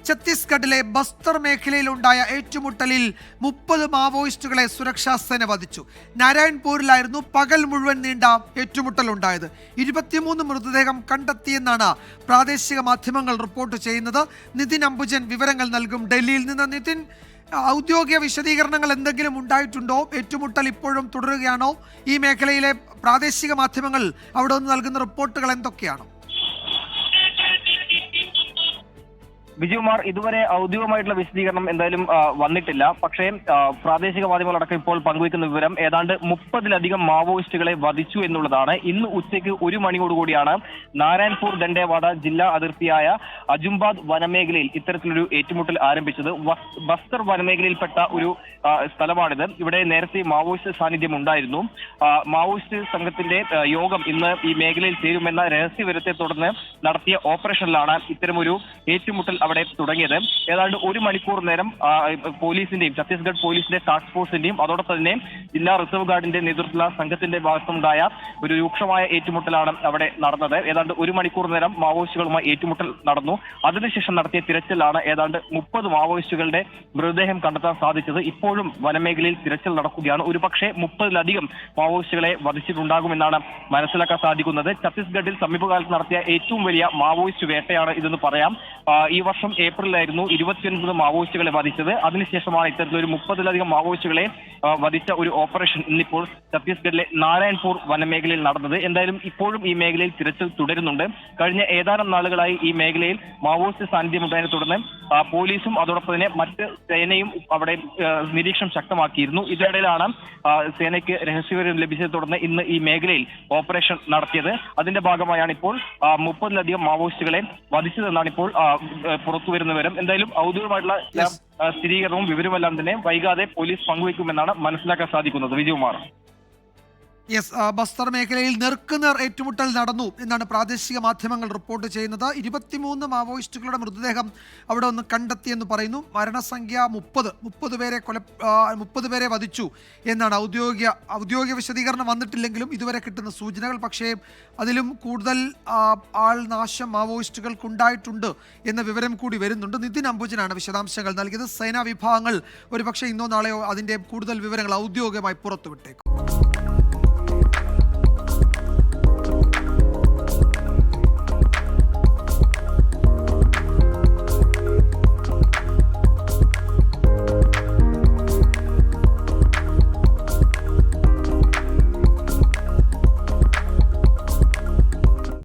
ഛത്തീസ്ഗഡിലെ ബസ്തർ മേഖലയിലുണ്ടായ ഏറ്റുമുട്ടലിൽ 30 മാവോയിസ്റ്റുകളെ സുരക്ഷാ സേന വധിച്ചു. നാരായൺപൂരിലായിരുന്നു പകൽ മുഴുവൻ നീണ്ട ഏറ്റുമുട്ടലുണ്ടായത്. 23 മൃതദേഹം കണ്ടെത്തിയെന്നാണ് പ്രാദേശിക മാധ്യമങ്ങൾ റിപ്പോർട്ട് ചെയ്യുന്നത്. നിതിൻ അംബുജൻ വിവരങ്ങൾ നൽകും ഡൽഹിയിൽ നിന്ന്. നിതിൻ, ഔദ്യോഗിക വിശദീകരണങ്ങൾ എന്തെങ്കിലും ഉണ്ടായിട്ടുണ്ടോ? ഏറ്റുമുട്ടൽ ഇപ്പോഴും തുടരുകയാണോ? ഈ മേഖലയിലെ പ്രാദേശിക മാധ്യമങ്ങൾ അവിടെ നിന്ന് നൽകുന്ന റിപ്പോർട്ടുകൾ എന്തൊക്കെയാണ്? വിജയകുമാർ, ഇതുവരെ ഔദ്യോഗികമായിട്ടുള്ള വിശദീകരണം എന്തായാലും വന്നിട്ടില്ല. പക്ഷേ പ്രാദേശിക മാധ്യമങ്ങളടക്കം ഇപ്പോൾ പങ്കുവയ്ക്കുന്ന വിവരം ഏതാണ്ട് 30-ലധികം മാവോയിസ്റ്റുകളെ വധിച്ചു എന്നുള്ളതാണ്. ഇന്ന് ഉച്ചയ്ക്ക് 1 മണിയോടുകൂടിയാണ് നാരായൺപൂർ ദണ്ഡേവാഡ ജില്ലാ അതിർത്തിയായ അജുംബാദ് വനമേഖലയിൽ ഇത്തരത്തിലൊരു ഏറ്റുമുട്ടൽ ആരംഭിച്ചത്. ബസ്തർ വനമേഖലയിൽപ്പെട്ട ഒരു സ്ഥലമാണിത്. ഇവിടെ നേരത്തെ മാവോയിസ്റ്റ് സാന്നിധ്യം ഉണ്ടായിരുന്നു. മാവോയിസ്റ്റ് സംഘത്തിന്റെ യോഗം ഇന്ന് ഈ മേഖലയിൽ ചേരുമെന്ന രഹസ്യവിവരത്തെ തുടർന്ന് നടത്തിയ ഓപ്പറേഷനിലാണ് ഇത്തരമൊരു ഏറ്റുമുട്ടൽ അവിടെ തുടങ്ങിയത്. ഏതാണ്ട് 1 മണിക്കൂർ നേരം പോലീസിന്റെയും ഛത്തീസ്ഗഡ് പോലീസിന്റെ ടാസ്ക് ഫോഴ്സിന്റെയും അതോടൊപ്പം തന്നെ ജില്ലാ റിസർവ് ഗാർഡിന്റെ നേതൃത്വത്തിലുള്ള സംഘത്തിന്റെ ഭാഗത്തുണ്ടായ ഒരു രൂക്ഷമായ ഏറ്റുമുട്ടലാണ് അവിടെ നടന്നത്. ഏതാണ്ട് 1 മണിക്കൂർ നേരം മാവോയിസ്റ്റുകളുമായി ഏറ്റുമുട്ടൽ നടന്നു. അതിനുശേഷം നടത്തിയ തിരച്ചിലാണ് ഏതാണ്ട് 30 മാവോയിസ്റ്റുകളുടെ മൃതദേഹം കണ്ടെത്താൻ സാധിച്ചത്. ഇപ്പോഴും വനമേഖലയിൽ തിരച്ചിൽ നടക്കുകയാണ്. ഒരുപക്ഷെ 30-ലധികം മാവോയിസ്റ്റുകളെ വധിച്ചിട്ടുണ്ടാകുമെന്നാണ് മനസ്സിലാക്കാൻ സാധിക്കുന്നത്. ഛത്തീസ്ഗഡിൽ സമീപകാലത്ത് നടത്തിയ ഏറ്റവും വലിയ മാവോയിസ്റ്റ് വേട്ടയാണ് ഇതെന്ന് പറയാം. ഈ വർഷം ഏപ്രിലായിരുന്നു 29 മാവോയിസ്റ്റുകളെ വധിച്ചത്. അതിനുശേഷമാണ് ഇത്തരത്തിലൊരു 30-ലധികം മാവോയിസ്റ്റുകളെ വധിച്ച ഒരു ഓപ്പറേഷൻ ഇന്നിപ്പോൾ ഛത്തീസ്ഗഡിലെ നാരായൺപൂർ വനമേഖലയിൽ നടന്നത്. എന്തായാലും ഇപ്പോഴും ഈ മേഖലയിൽ തിരച്ചിൽ തുടരുന്നുണ്ട്. കഴിഞ്ഞ ഏതാനും നാളുകളായി ഈ മേഖലയിൽ മാവോയിസ്റ്റ് സാന്നിധ്യം ഉണ്ടായതിനെ തുടർന്ന് പോലീസും അതോടൊപ്പം തന്നെ മറ്റ് സേനയും അവിടെ നിരീക്ഷണം ശക്തമാക്കിയിരുന്നു. ഇതിനിടയിലാണ് സേനയ്ക്ക് രഹസ്യവിവരം ലഭിച്ചതിനെ തുടർന്ന് ഇന്ന് ഈ മേഖലയിൽ ഓപ്പറേഷൻ നടത്തിയത്. അതിന്റെ ഭാഗമായാണ് ഇപ്പോൾ 30-ലധികം മാവോയിസ്റ്റുകളെ വധിച്ചതെന്നാണ് ഇപ്പോൾ പുറത്തു വരുന്ന വിവരം. എന്തായാലും ഔദ്യോഗികമായിട്ടുള്ള സ്ഥിരീകരണവും വിവരമെല്ലാം തന്നെ വൈകാതെ പോലീസ് പങ്കുവയ്ക്കുമെന്നാണ് മനസ്സിലാക്കാൻ സാധിക്കുന്നത്. വിജയകുമാർ. ബസ്തർ മേഖലയിൽ നേർക്കുനേർ ഏറ്റുമുട്ടൽ നടന്നു എന്നാണ് പ്രാദേശിക മാധ്യമങ്ങൾ റിപ്പോർട്ട് ചെയ്യുന്നത്. 23 മാവോയിസ്റ്റുകളുടെ മൃതദേഹം അവിടെ ഒന്ന് കണ്ടെത്തിയെന്ന് പറയുന്നു. മരണസംഖ്യ 30 പേരെ വധിച്ചു എന്നാണ് ഔദ്യോഗിക വിശദീകരണം വന്നിട്ടില്ലെങ്കിലും ഇതുവരെ കിട്ടുന്ന സൂചനകൾ. പക്ഷേ അതിലും കൂടുതൽ ആൾനാശം മാവോയിസ്റ്റുകൾക്കുണ്ടായിട്ടുണ്ട് എന്ന വിവരം കൂടി വരുന്നുണ്ട്. നിതിൻ അംബുജനാണ് വിശദാംശങ്ങൾ നൽകിയത്. സേനാ വിഭാഗങ്ങൾ ഒരുപക്ഷെ ഇന്നോ നാളെയോ അതിൻ്റെ കൂടുതൽ വിവരങ്ങൾ ഔദ്യോഗികമായി പുറത്തുവിട്ടേക്കും.